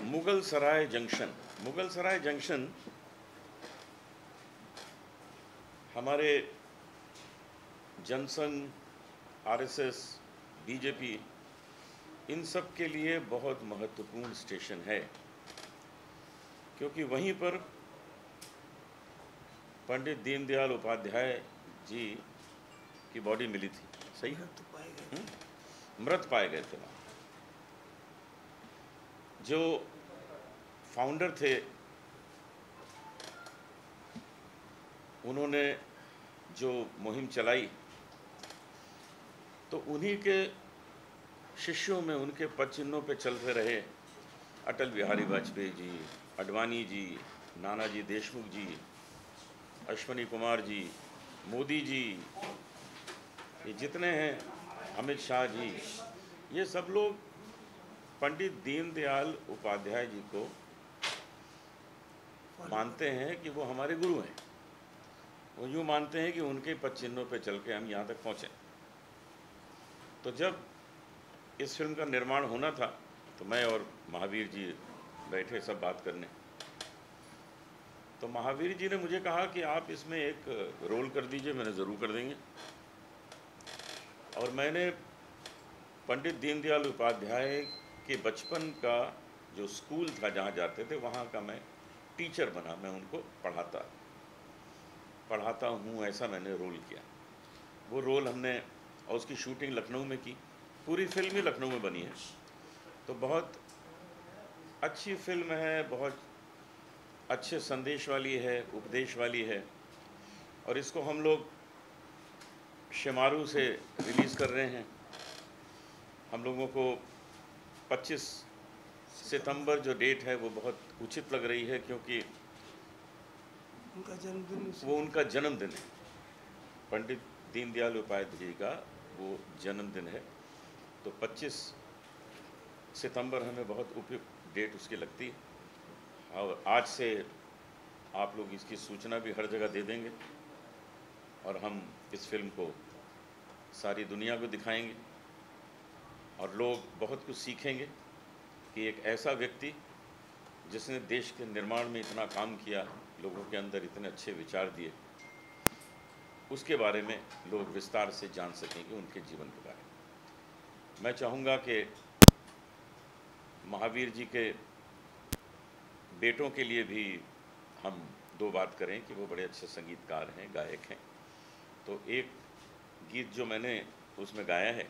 मुगल सराय junction. Mughal सराय junction हमारे Jansangh, RSS, BJP in सब के लिए बहुत महत्वपूर्ण स्टेशन है, क्योंकि वहीं पर पंडित दीनदयाल उपाध्याय जी की बॉडी मिली थी। सही है, मृत पाए गए थे। जो फाउंडर थे उन्होंने जो मुहिम चलाई, तो उन्हीं के शिष्यों में, उनके पद चिन्हों पे चलते रहे अटल बिहारी वाजपेयी जी, आडवाणी जी, नानाजी देशमुख जी, अश्विनी कुमार जी, मोदी जी, ये जितने हैं, अमित शाह जी, ये सब लोग पंडित दीनदयाल उपाध्याय जी को मानते हैं कि वो हमारे गुरु हैं। वो यूँ मानते हैं कि उनके पद चिन्हों पे चल के हम यहाँ तक पहुँचे। तो जब इस फिल्म का निर्माण होना था, तो मैं और महावीर जी बैठे सब बात करने। तो महावीर जी ने मुझे कहा कि आप इसमें एक रोल कर दीजिए। मैंने ज़रूर कर देंगे। और मैंने पंडित दीनदयाल उपाध्याय के बचपन का जो स्कूल था जहाँ जाते थे, वहाँ का मैं टीचर बना। मैं उनको पढ़ाता हूँ, ऐसा मैंने रोल किया। वो रोल हमने, और उसकी शूटिंग लखनऊ में की। पूरी फिल्म ही लखनऊ में बनी है। तो बहुत अच्छी फिल्म है, बहुत अच्छे संदेश वाली है, उपदेश वाली है। और इसको हम लोग शेमारू से रिलीज़ कर रहे हैं। हम लोगों को 25 सितंबर जो डेट है वो बहुत उचित लग रही है, क्योंकि वो उनका जन्मदिन है। पंडित दीनदयाल उपाध्याय जी का वो जन्मदिन है। तो 25 सितंबर हमें बहुत उपयुक्त डेट उसकी लगती है। और आज से आप लोग इसकी सूचना भी हर जगह दे देंगे, और हम इस फिल्म को सारी दुनिया को दिखाएंगे, और लोग बहुत कुछ सीखेंगे कि एक ऐसा व्यक्ति जिसने देश के निर्माण में इतना काम किया, लोगों के अंदर इतने अच्छे विचार दिए, उसके बारे में लोग विस्तार से जान सकेंगे, उनके जीवन के बारे में। मैं चाहूँगा कि महावीर जी के बेटों के लिए भी हम दो बात करें कि वो बड़े अच्छे संगीतकार हैं, गायक हैं। तो एक गीत जो मैंने उसमें गाया है,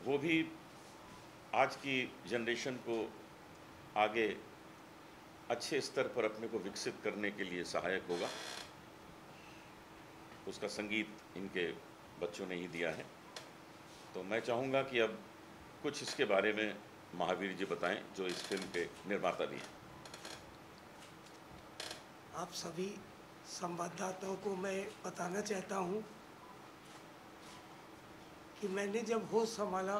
वो भी आज की जनरेशन को आगे अच्छे स्तर पर अपने को विकसित करने के लिए सहायक होगा। उसका संगीत इनके बच्चों ने ही दिया है। तो मैं चाहूँगा कि अब कुछ इसके बारे में महावीर जी बताएं, जो इस फिल्म के निर्माता भी हैं। आप सभी संवाददाताओं को मैं बताना चाहता हूं कि मैंने जब होश संभाला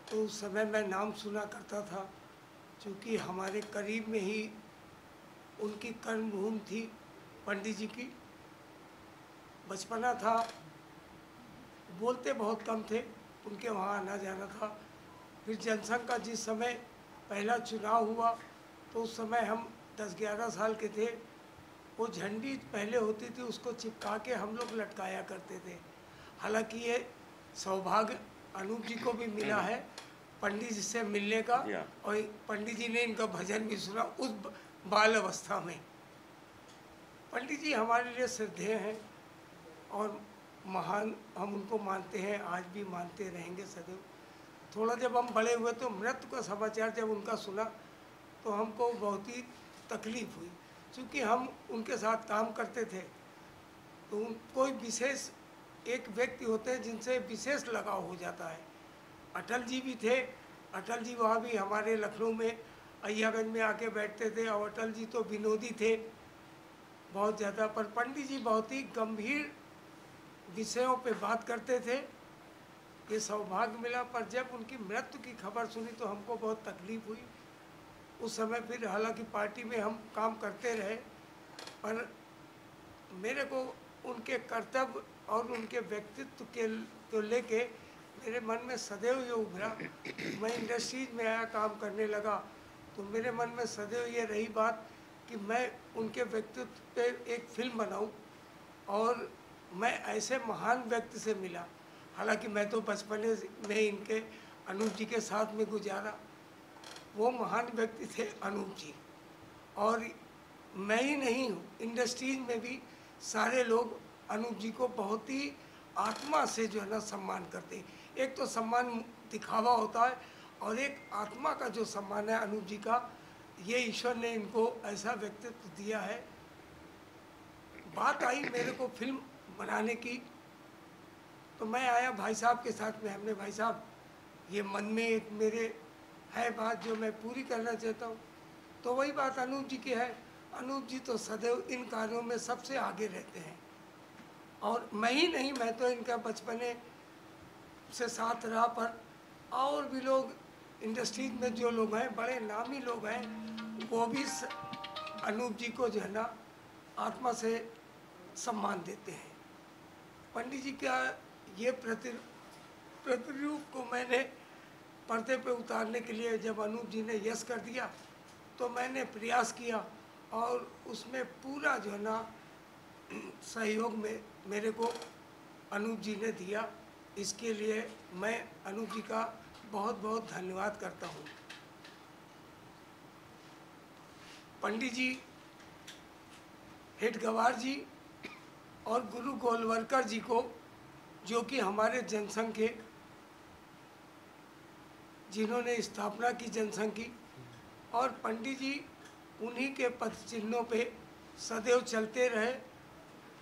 तो उस समय मैं नाम सुना करता था, क्योंकि हमारे करीब में ही उनकी कर्मभूमि थी पंडित जी की। बचपना था, बोलते बहुत कम थे, उनके वहाँ आना जाना था। फिर जनसंघ का जिस समय पहला चुनाव हुआ, तो उस समय हम 10-11 साल के थे। वो झंडी पहले होती थी, उसको चिपका के हम लोग लटकाया करते थे। हालांकि ये सौभाग्य अनूप जी को भी मिला है पंडित जी से मिलने का, और पंडित जी ने इनका भजन भी सुना उस बाल अवस्था में। पंडित जी हमारे लिए श्रद्धेय हैं और महान, हम उनको मानते हैं, आज भी मानते रहेंगे सदैव। थोड़ा जब हम बड़े हुए तो मृत्यु का समाचार जब उनका सुना तो हमको बहुत ही तकलीफ हुई, क्योंकि हम उनके साथ काम करते थे। तो कोई विशेष एक व्यक्ति होते हैं जिनसे विशेष लगाव हो जाता है। अटल जी भी थे। अटल जी वहाँ भी हमारे लखनऊ में अय्यागंज में आके बैठते थे, और अटल जी तो विनोदी थे बहुत ज़्यादा। पर पंडित जी बहुत ही गंभीर विषयों पे बात करते थे। ये सौभाग्य मिला। पर जब उनकी मृत्यु की खबर सुनी तो हमको बहुत तकलीफ हुई उस समय। फिर हालांकि पार्टी में हम काम करते रहे, पर मेरे को उनके कर्तव्य और उनके व्यक्तित्व के को लेके मेरे मन में सदैव ये उभरा। मैं इंडस्ट्रीज में आया, काम करने लगा, तो मेरे मन में सदैव ये रही बात कि मैं उनके व्यक्तित्व पे एक फिल्म बनाऊं। और मैं ऐसे महान व्यक्ति से मिला। हालांकि मैं तो बचपन में इनके अनूप जी के साथ में गुजारा। वो महान व्यक्ति थे अनूप जी। और मैं ही नहीं हूँ, इंडस्ट्रीज में भी सारे लोग अनूप जी को बहुत ही आत्मा से जो है ना सम्मान करते हैं। एक तो सम्मान दिखावा होता है, और एक आत्मा का जो सम्मान है अनूप जी का, ये ईश्वर ने इनको ऐसा व्यक्तित्व दिया है। बात आई मेरे को फिल्म बनाने की, तो मैं आया भाई साहब के साथ में। हमने, भाई साहब ये मन में एक मेरे है बात जो मैं पूरी करना चाहता हूँ। तो वही बात अनूप जी की है। अनूप जी तो सदैव इन कार्यों में सबसे आगे रहते हैं। और मैं ही नहीं, मैं तो इनका बचपने से साथ रहा, पर और भी लोग इंडस्ट्रीज में जो लोग हैं, बड़े नामी लोग हैं, वो भी अनूप जी को जो है ना आत्मा से सम्मान देते हैं। पंडित जी का ये प्रतिरूप को मैंने पर्दे पे उतारने के लिए जब अनूप जी ने यस कर दिया, तो मैंने प्रयास किया, और उसमें पूरा जो है ना सहयोग में मेरे को अनूप जी ने दिया। इसके लिए मैं अनूप जी का बहुत बहुत धन्यवाद करता हूँ। पंडित जी, हेड गवार जी और गुरु गोलवलकर जी को, जो कि हमारे जनसंघ के, जिन्होंने स्थापना की जनसंघ की, और पंडित जी उन्हीं के पद चिन्हों पे सदैव चलते रहे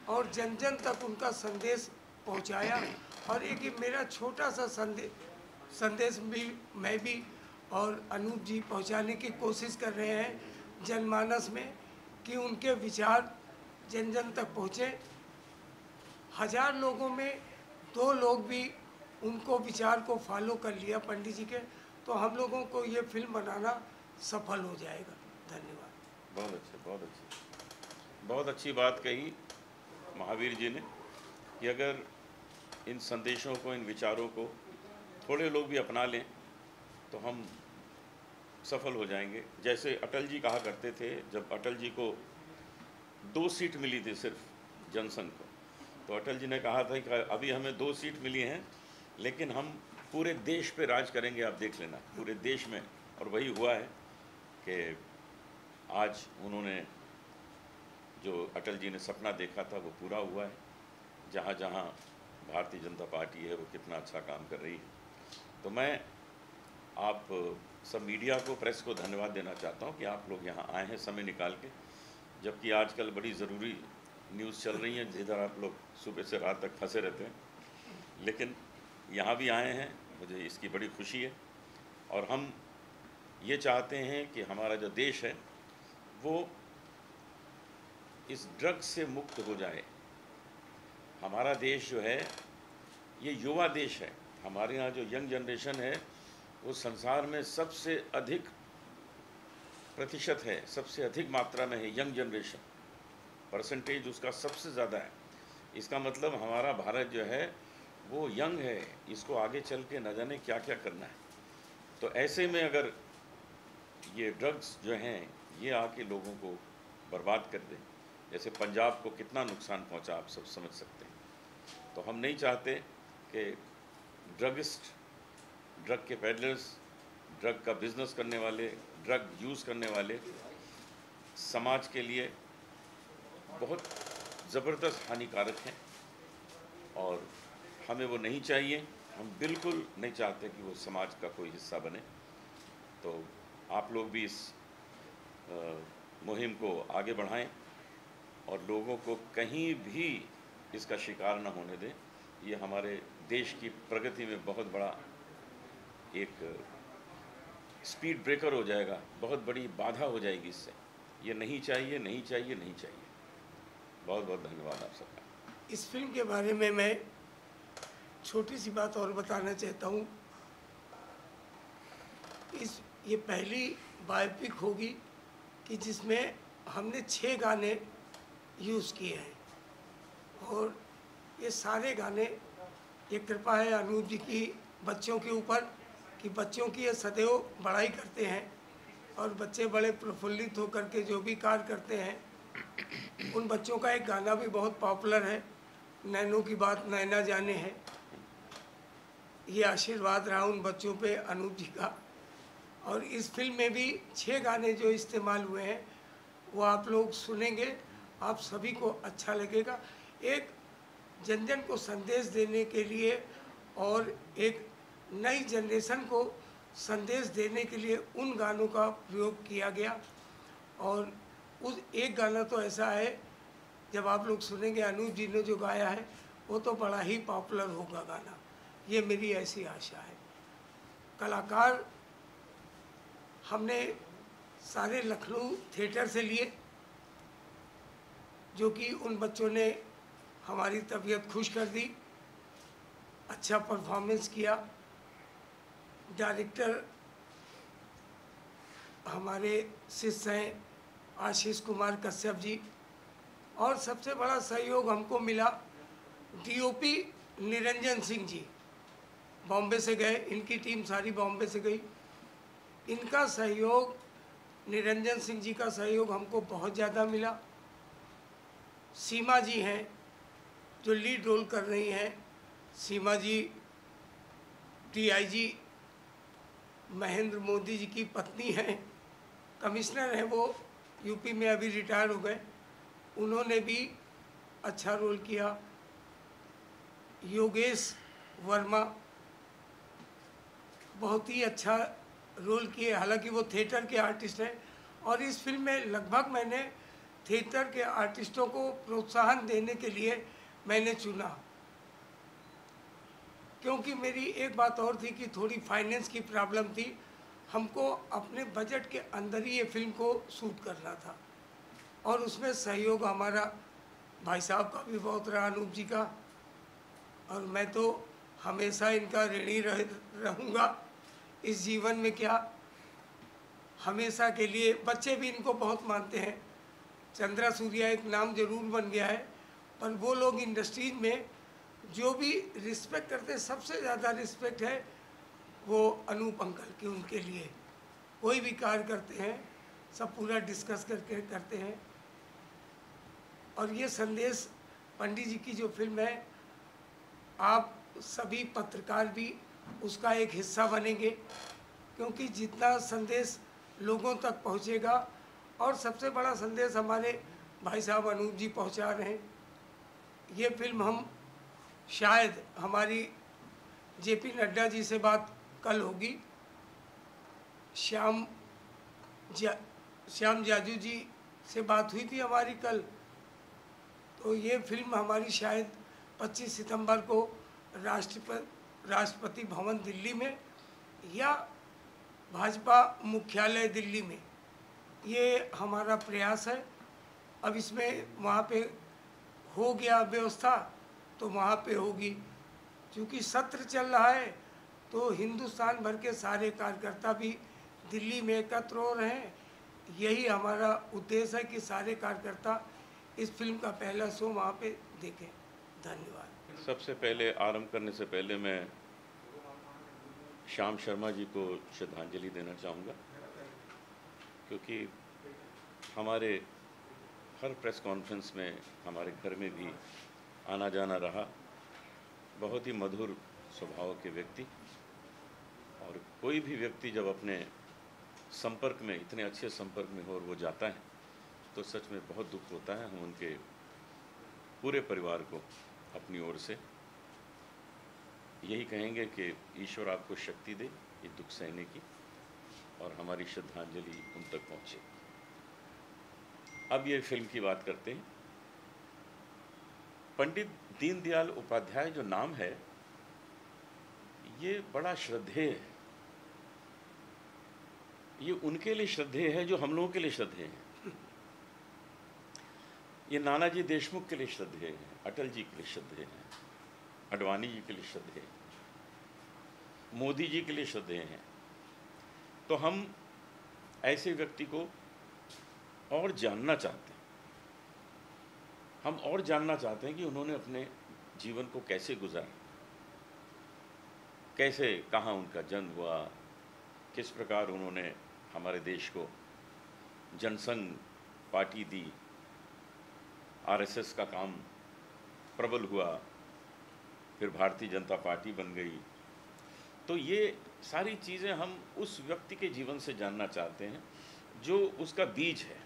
और जन जन तक उनका संदेश पहुंचाया। और एक ये मेरा छोटा सा संदेश भी मैं भी और अनूप जी पहुंचाने की कोशिश कर रहे हैं जनमानस में, कि उनके विचार जन जन तक पहुँचे। 1000 लोगों में 2 लोग भी उनको विचार को फॉलो कर लिया पंडित जी के, तो हम लोगों को ये फिल्म बनाना सफल हो जाएगा। धन्यवाद। बहुत अच्छे, बहुत अच्छे, बहुत अच्छी बात कही महावीर जी ने, कि अगर इन संदेशों को, इन विचारों को थोड़े लोग भी अपना लें तो हम सफल हो जाएंगे। जैसे अटल जी कहा करते थे, जब अटल जी को 2 सीट मिली थी सिर्फ जनसंघ को, तो अटल जी ने कहा था कि अभी हमें 2 सीट मिली हैं, लेकिन हम पूरे देश पे राज करेंगे, आप देख लेना, पूरे देश में। और वही हुआ है कि आज उन्होंने जो अटल जी ने सपना देखा था वो पूरा हुआ है। जहाँ जहाँ भारतीय जनता पार्टी है वो कितना अच्छा काम कर रही है। तो मैं आप सब मीडिया को, प्रेस को धन्यवाद देना चाहता हूँ कि आप लोग यहाँ आए हैं समय निकाल के, जबकि आजकल बड़ी ज़रूरी न्यूज़ चल रही हैं जिधर आप लोग सुबह से रात तक फंसे रहते हैं, लेकिन यहाँ भी आए हैं, मुझे इसकी बड़ी खुशी है। और हम ये चाहते हैं कि हमारा जो देश है वो इस ड्रग्स से मुक्त हो जाए। हमारा देश जो है ये युवा देश है। हमारे यहाँ जो यंग जनरेशन है वो संसार में सबसे अधिक प्रतिशत है, सबसे अधिक मात्रा में है यंग जनरेशन, परसेंटेज उसका सबसे ज़्यादा है। इसका मतलब हमारा भारत जो है वो यंग है, इसको आगे चल के न जाने क्या क्या करना है। तो ऐसे में अगर ये ड्रग्स जो हैं ये आके लोगों को बर्बाद कर दें, जैसे पंजाब को कितना नुकसान पहुंचा आप सब समझ सकते हैं। तो हम नहीं चाहते कि ड्रगिस्ट, ड्रग के पेडलर्स, ड्रग का बिज़नेस करने वाले, ड्रग यूज़ करने वाले समाज के लिए बहुत ज़बरदस्त हानिकारक हैं, और हमें वो नहीं चाहिए। हम बिल्कुल नहीं चाहते कि वो समाज का कोई हिस्सा बने। तो आप लोग भी इस मुहिम को आगे बढ़ाएं और लोगों को कहीं भी इसका शिकार न होने दें। ये हमारे देश की प्रगति में बहुत बड़ा एक स्पीड ब्रेकर हो जाएगा, बहुत बड़ी बाधा हो जाएगी इससे। ये नहीं चाहिए, नहीं चाहिए, नहीं चाहिए। बहुत बहुत धन्यवाद आप सबका। इस फिल्म के बारे में मैं छोटी सी बात और बताना चाहता हूँ। ये पहली बायोपिक होगी कि जिसमें हमने 6 गाने यूज़ किए हैं, और ये सारे गाने, ये कृपा है अनूप जी की बच्चों के ऊपर कि बच्चों की ये सदैव बड़ाई करते हैं और बच्चे बड़े प्रफुल्लित होकर के जो भी कार्य करते हैं। उन बच्चों का एक गाना भी बहुत पॉपुलर है, नैनों की बात नैना जाने है। ये आशीर्वाद रहा उन बच्चों पे अनूप जी का। और इस फिल्म में भी 6 गाने जो इस्तेमाल हुए हैं वो आप लोग सुनेंगे, आप सभी को अच्छा लगेगा। एक जन जन को संदेश देने के लिए और एक नई जनरेशन को संदेश देने के लिए उन गानों का प्रयोग किया गया। और उस एक गाना तो ऐसा है, जब आप लोग सुनेंगे अनूप जी ने जो गाया है वो तो बड़ा ही पॉपुलर होगा गाना, ये मेरी ऐसी आशा है। कलाकार हमने सारे लखनऊ थिएटर से लिए, जो कि उन बच्चों ने हमारी तबीयत खुश कर दी, अच्छा परफॉर्मेंस किया। डायरेक्टर हमारे शिष्य हैं आशीष कुमार कश्यप जी, और सबसे बड़ा सहयोग हमको मिला डीओपी निरंजन सिंह जी, बॉम्बे से गए, इनकी टीम सारी बॉम्बे से गई। इनका सहयोग, निरंजन सिंह जी का सहयोग हमको बहुत ज़्यादा मिला। सीमा जी हैं जो लीड रोल कर रही हैं, सीमा जी डीआईजी महेंद्र मोदी जी की पत्नी हैं, कमिश्नर हैं वो, यूपी में अभी रिटायर हो गए, उन्होंने भी अच्छा रोल किया। योगेश वर्मा बहुत ही अच्छा रोल किए, हालांकि वो थिएटर के आर्टिस्ट हैं। और इस फिल्म में लगभग मैंने थिएटर के आर्टिस्टों को प्रोत्साहन देने के लिए मैंने चुना, क्योंकि मेरी एक बात और थी कि थोड़ी फाइनेंस की प्रॉब्लम थी, हमको अपने बजट के अंदर ही ये फिल्म को शूट करना था। और उसमें सहयोग हमारा भाई साहब का भी बहुत रहा, अनूप जी का, और मैं तो हमेशा इनका ऋणी रहूँगा इस जीवन में। क्या हमेशा के लिए बच्चे भी इनको बहुत मानते हैं। चंद्रा सूर्या एक नाम जरूर बन गया है, पर वो लोग इंडस्ट्रीज में जो भी रिस्पेक्ट करते हैं, सबसे ज़्यादा रिस्पेक्ट है वो अनूप अंकल की। उनके लिए कोई भी कार्य करते हैं सब पूरा डिस्कस करके करते हैं। और ये संदेश पंडित जी की जो फिल्म है, आप सभी पत्रकार भी उसका एक हिस्सा बनेंगे, क्योंकि जितना संदेश लोगों तक पहुंचेगा, और सबसे बड़ा संदेश हमारे भाई साहब अनूप जी पहुंचा रहे हैं। ये फिल्म हम शायद हमारी जेपी नड्डा जी से बात कल होगी, श्याम जाजू जी से बात हुई थी हमारी कल, तो ये फिल्म हमारी शायद 25 सितंबर को राष्ट्रपति भवन दिल्ली में या भाजपा मुख्यालय दिल्ली में, ये हमारा प्रयास है। अब इसमें वहाँ पे हो गया व्यवस्था तो वहाँ पे होगी, क्योंकि सत्र चल रहा है तो हिंदुस्तान भर के सारे कार्यकर्ता भी दिल्ली में एकत्र हो रहे हैं। यही हमारा उद्देश्य है कि सारे कार्यकर्ता इस फिल्म का पहला शो वहाँ पे देखें। धन्यवाद। सबसे पहले आरंभ करने से पहले मैं श्याम शर्मा जी को श्रद्धांजलि देना चाहूँगा, क्योंकि हमारे हर प्रेस कॉन्फ्रेंस में हमारे घर में भी आना जाना रहा। बहुत ही मधुर स्वभाव के व्यक्ति, और कोई भी व्यक्ति जब अपने संपर्क में, इतने अच्छे संपर्क में हो और वो जाता है तो सच में बहुत दुख होता है। हम उनके पूरे परिवार को अपनी ओर से यही कहेंगे कि ईश्वर आपको शक्ति दे ये दुख सहने की, और हमारी श्रद्धांजलि उन तक पहुँचे। अब ये फिल्म की बात करते हैं। पंडित दीनदयाल उपाध्याय जो नाम है, ये बड़ा श्रद्धेय है। ये उनके लिए श्रद्धेय है जो हम लोगों के लिए श्रद्धेय है। ये नानाजी देशमुख के लिए श्रद्धेय है, अटल जी के लिए श्रद्धेय है, अडवाणी जी के लिए श्रद्धेय है, मोदी जी के लिए श्रद्धेय हैं। तो हम ऐसे व्यक्ति को और जानना चाहते हैं। हम और जानना चाहते हैं कि उन्होंने अपने जीवन को कैसे गुजारा। कैसे कहाँ उनका जन्म हुआ, किस प्रकार उन्होंने हमारे देश को जनसंघ पार्टी दी, आरएसएस का काम प्रबल हुआ, फिर भारतीय जनता पार्टी बन गई। तो ये सारी चीज़ें हम उस व्यक्ति के जीवन से जानना चाहते हैं जो उसका बीज है,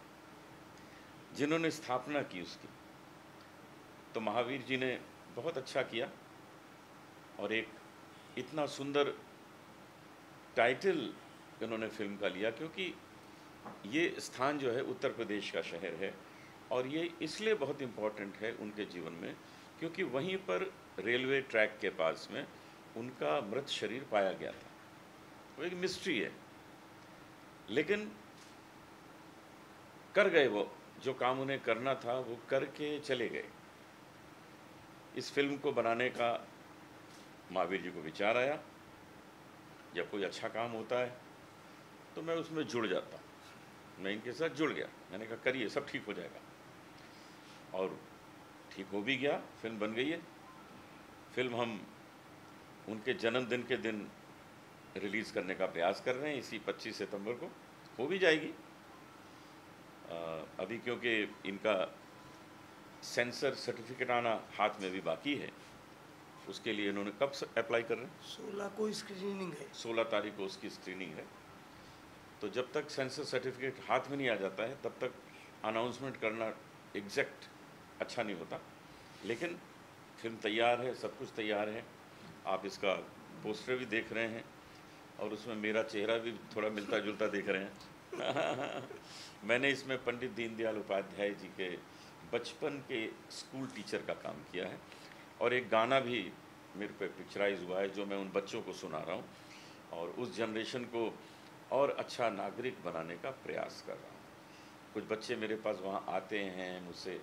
जिन्होंने स्थापना की उसकी। तो महावीर जी ने बहुत अच्छा किया और एक इतना सुंदर टाइटल इन्होंने फिल्म का लिया, क्योंकि ये स्थान जो है उत्तर प्रदेश का शहर है और ये इसलिए बहुत इम्पोर्टेंट है उनके जीवन में क्योंकि वहीं पर रेलवे ट्रैक के पास में उनका मृत शरीर पाया गया था। वो एक मिस्ट्री है, लेकिन कर गए, वो जो काम उन्हें करना था वो करके चले गए। इस फिल्म को बनाने का महावीर जी को विचार आया, जब कोई अच्छा काम होता है तो मैं उसमें जुड़ जाता हूँ। मैं इनके साथ जुड़ गया, मैंने कहा करिए, सब ठीक हो जाएगा। और ठीक हो भी गया, फिल्म बन गई है। फिल्म हम उनके जन्मदिन के दिन रिलीज़ करने का प्रयास कर रहे हैं, इसी 25 सितंबर को हो भी जाएगी। अभी क्योंकि इनका सेंसर सर्टिफिकेट आना हाथ में भी बाकी है, उसके लिए इन्होंने कब अप्लाई कर रहे हैं? 16 को स्क्रीनिंग है, 16 तारीख को उसकी स्क्रीनिंग है। तो जब तक सेंसर सर्टिफिकेट हाथ में नहीं आ जाता है तब तक अनाउंसमेंट करना एग्जैक्ट अच्छा नहीं होता। लेकिन फिल्म तैयार है, सब कुछ तैयार है। आप इसका पोस्टर भी देख रहे हैं और उसमें मेरा चेहरा भी थोड़ा मिलता जुलता देख रहे हैं। मैंने इसमें पंडित दीनदयाल उपाध्याय जी के बचपन के स्कूल टीचर का काम किया है और एक गाना भी मेरे पे पिक्चराइज हुआ है जो मैं उन बच्चों को सुना रहा हूँ और उस जनरेशन को और अच्छा नागरिक बनाने का प्रयास कर रहा हूँ। कुछ बच्चे मेरे पास वहाँ आते हैं, मुझसे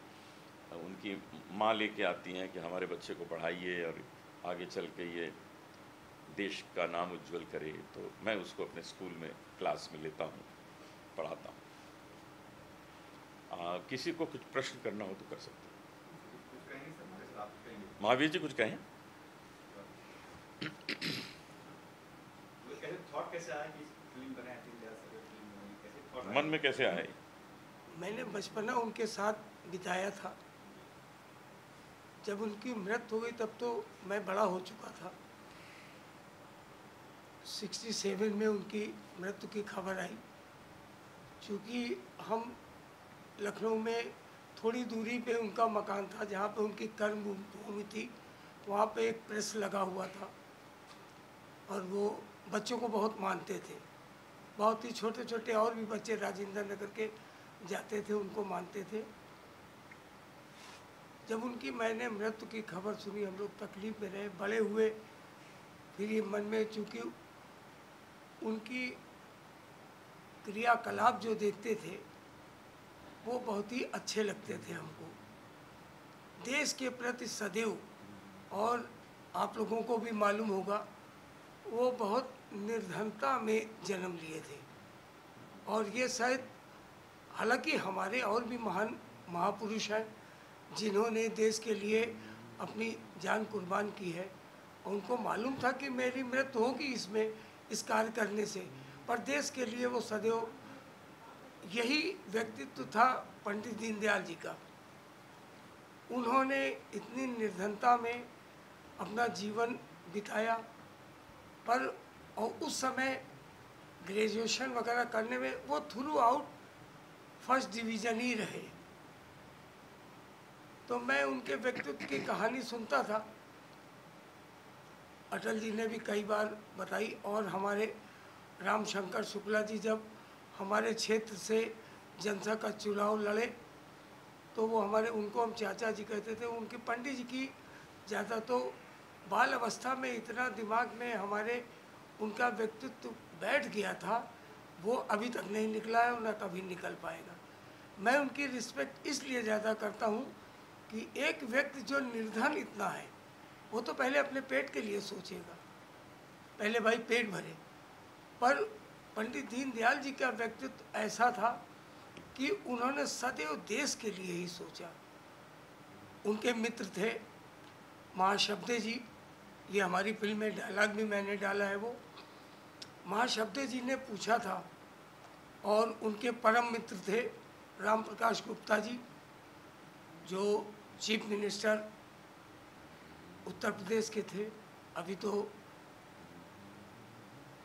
उनकी माँ लेके आती हैं कि हमारे बच्चे को पढ़ाइए और आगे चल के ये देश का नाम उज्जवल करे। तो मैं उसको अपने स्कूल में क्लास में लेता हूँ, पढ़ाता हूँ। किसी को कुछ प्रश्न करना हो तो कर सकते हैं। महावीर जी कुछ कहें? मन में कैसे आए? मैंने बचपना उनके साथ बिताया था। जब उनकी मृत्यु हो गई तब तो मैं बड़ा हो चुका था। 67 में उनकी मृत्यु की खबर आई। चूँकि हम लखनऊ में थोड़ी दूरी पे उनका मकान था, जहाँ पे उनकी कर्म भूमि थी, वहाँ पे एक प्रेस लगा हुआ था और वो बच्चों को बहुत मानते थे। बहुत ही छोटे छोटे और भी बच्चे राजेंद्र नगर के जाते थे, उनको मानते थे। जब उनकी मैंने मृत्यु की खबर सुनी, हम लोग तकलीफ में रहे, बड़े हुए। फिर ये मन में, चूँकि उनकी क्रियाकलाप जो देखते थे वो बहुत ही अच्छे लगते थे हमको। देश के प्रति सदैव, और आप लोगों को भी मालूम होगा, वो बहुत निर्धनता में जन्म लिए थे। और ये शायद, हालांकि हमारे और भी महान महापुरुष हैं जिन्होंने देश के लिए अपनी जान कुर्बान की है, उनको मालूम था कि मेरी मृत्यु होगी इसमें, इस कार्य करने से, पर देश के लिए वो सदैव, यही व्यक्तित्व था पंडित दीनदयाल जी का। उन्होंने इतनी निर्धनता में अपना जीवन बिताया, पर और उस समय ग्रेजुएशन वगैरह करने में वो थ्रू आउट फर्स्ट डिवीज़न ही रहे। तो मैं उनके व्यक्तित्व की कहानी सुनता था, अटल जी ने भी कई बार बताई, और हमारे रामशंकर शुक्ला जी जब हमारे क्षेत्र से जनता का चुनाव लड़े तो वो हमारे, उनको हम चाचा जी कहते थे। उनकी पंडित जी की ज़्यादा तो बाल अवस्था में इतना दिमाग में हमारे उनका व्यक्तित्व बैठ गया था, वो अभी तक नहीं निकला है और न कभी निकल पाएगा। मैं उनकी रिस्पेक्ट इसलिए ज़्यादा करता हूँ कि एक व्यक्ति जो निर्धन इतना है, वो तो पहले अपने पेट के लिए सोचेगा, पहले भाई पेट भरे। पर पंडित दीनदयाल जी का व्यक्तित्व ऐसा था कि उन्होंने सदैव देश के लिए ही सोचा। उनके मित्र थे महाशब्दे जी, ये हमारी फिल्म में डायलॉग भी मैंने डाला है। वो महाशब्द जी ने पूछा था और उनके परम मित्र थे राम प्रकाश गुप्ता जी, जो चीफ मिनिस्टर उत्तर प्रदेश के थे, अभी तो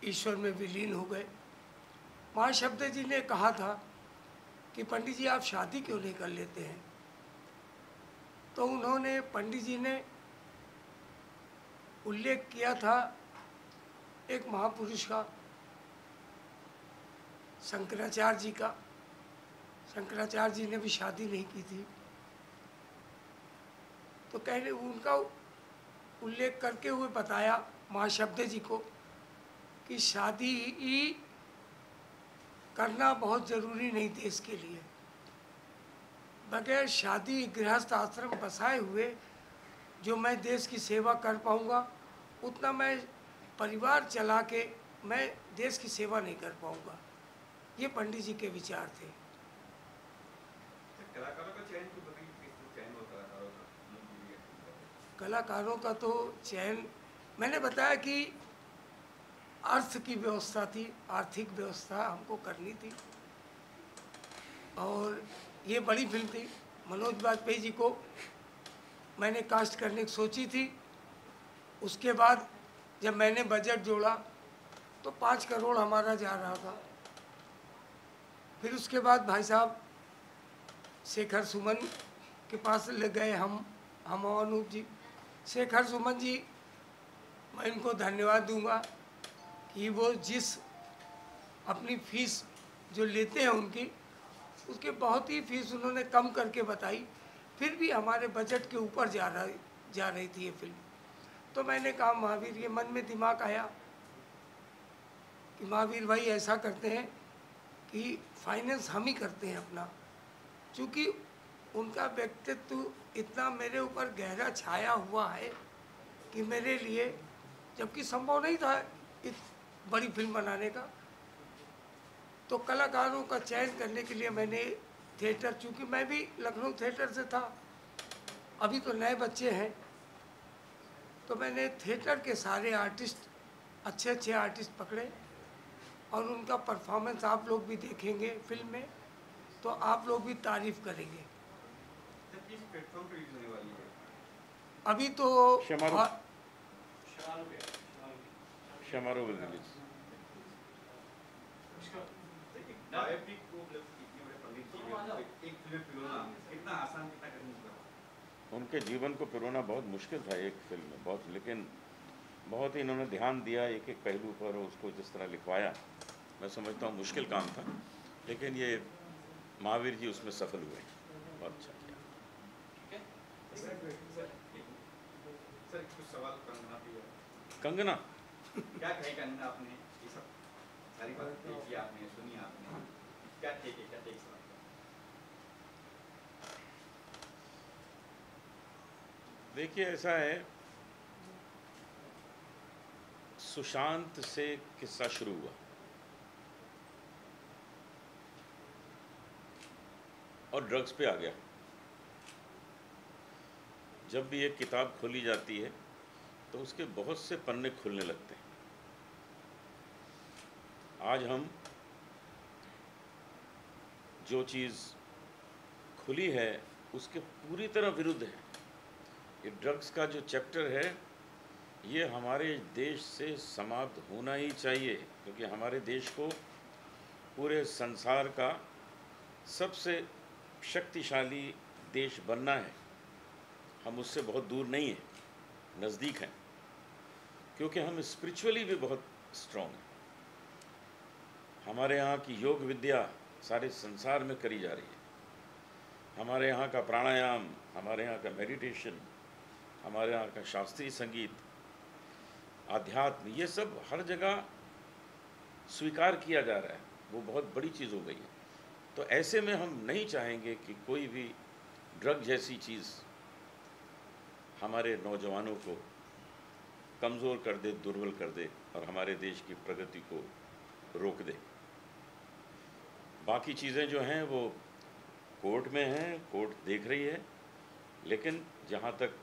ईश्वर में विलीन हो गए। महाशब्द जी ने कहा था कि पंडित जी आप शादी क्यों नहीं कर लेते हैं। तो उन्होंने, पंडित जी ने उल्लेख किया था एक महापुरुष का, शंकराचार्य जी का। शंकराचार्य जी ने भी शादी नहीं की थी। तो कहने उनका उल्लेख करके हुए बताया महाशब्द जी को कि शादी ही करना बहुत ज़रूरी नहीं देश के लिए। बगैर शादी गृहस्थ आश्रम बसाए हुए जो मैं देश की सेवा कर पाऊँगा, उतना मैं परिवार चला के मैं देश की सेवा नहीं कर पाऊँगा। ये पंडित जी के विचार थे। कलाकारों का चयन क्यों बताइए, किस चयन होता है कलाकारों का? कलाकारों का तो चयन मैंने बताया कि अर्थ की व्यवस्था थी, आर्थिक व्यवस्था हमको करनी थी। और ये बड़ी फिल्म थी। मनोज वाजपेयी जी को मैंने कास्ट करने की सोची थी। उसके बाद जब मैंने बजट जोड़ा तो 5 करोड़ हमारा जा रहा था। फिर उसके बाद भाई साहब शेखर सुमन के पास ले गए हम अनूप जी। शेखर सुमन जी, मैं इनको धन्यवाद दूंगा कि वो जिस अपनी फीस जो लेते हैं उनकी, उसके बहुत ही फीस उन्होंने कम करके बताई, फिर भी हमारे बजट के ऊपर जा रही थी ये फिल्म। तो मैंने कहा महावीर, ये मन में दिमाग आया कि महावीर भाई ऐसा करते हैं कि फाइनेंस हम ही करते हैं अपना, क्योंकि उनका व्यक्तित्व इतना मेरे ऊपर गहरा छाया हुआ है कि मेरे लिए, जबकि संभव नहीं था इस बड़ी फिल्म बनाने का। तो कलाकारों का चयन करने के लिए मैंने थिएटर, चूँकि मैं भी लखनऊ थिएटर से था, अभी तो नए बच्चे हैं, तो मैंने थिएटर के सारे आर्टिस्ट, अच्छे अच्छे आर्टिस्ट पकड़े और उनका परफॉर्मेंस आप लोग भी देखेंगे फिल्म में, तो आप लोग भी तारीफ करेंगे। किस प्लेटफॉर्म पर रिलीज होने वाली है? अभी तो शमारो विल रिलीज। बायोपिक को मतलब इतने बड़े पंडित जी ने एक फिल्म पिरोना कितना आसान, कितना कठिन था? उनके जीवन को पिरोना बहुत मुश्किल था एक फिल्म में, बहुत, लेकिन बहुत ही इन्होंने ध्यान दिया एक एक पहलू पर, उसको जिस तरह लिखवाया। मैं समझता हूँ मुश्किल काम था, लेकिन ये महावीर जी उसमें सफल हुए, बहुत अच्छा किया। सर कुछ सवाल कंगना भी है। कंगना क्या कहे कंगना, आपने ये सब सारी बात देखी आपने, सुनी आपने, क्या टेक सवाल? देखिए ऐसा है, सुशांत से किस्सा शुरू हुआ, और ड्रग्स पे आ गया। जब भी एक किताब खोली जाती है तो उसके बहुत से पन्ने खुलने लगते हैं। आज हम जो चीज़ खुली है उसके पूरी तरह विरुद्ध है। ये ड्रग्स का जो चैप्टर है, ये हमारे देश से समाप्त होना ही चाहिए, क्योंकि हमारे देश को पूरे संसार का सबसे शक्तिशाली देश बनना है। हम उससे बहुत दूर नहीं हैं, नज़दीक हैं, क्योंकि हम स्पिरिचुअली भी बहुत स्ट्रॉन्ग हैं। हमारे यहाँ की योग विद्या सारे संसार में करी जा रही है। हमारे यहाँ का प्राणायाम, हमारे यहाँ का मेडिटेशन, हमारे यहाँ का शास्त्रीय संगीत, आध्यात्म, ये सब हर जगह स्वीकार किया जा रहा है। वो बहुत बड़ी चीज़ हो गई है। तो ऐसे में हम नहीं चाहेंगे कि कोई भी ड्रग जैसी चीज़ हमारे नौजवानों को कमज़ोर कर दे, दुर्बल कर दे और हमारे देश की प्रगति को रोक दे। बाकी चीज़ें जो हैं वो कोर्ट में हैं, कोर्ट देख रही है, लेकिन जहाँ तक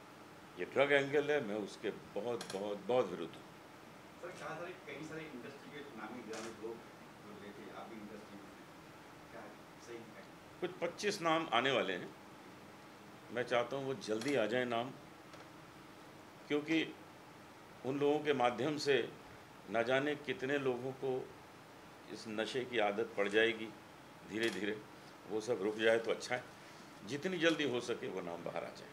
ये ड्रग एंगल है, मैं उसके बहुत बहुत बहुत विरुद्ध हूँ। सर कहा था कई सारे इंडस्ट्री के नामी गिरामी लोग जो लेते आप भी इंडस्ट्री में हैं, क्या सही है? कुछ 25 नाम आने वाले हैं, मैं चाहता हूँ वो जल्दी आ जाए नाम, क्योंकि उन लोगों के माध्यम से न जाने कितने लोगों को इस नशे की आदत पड़ जाएगी धीरे धीरे। वो सब रुक जाए तो अच्छा है, जितनी जल्दी हो सके वो नाम बाहर आ जाए।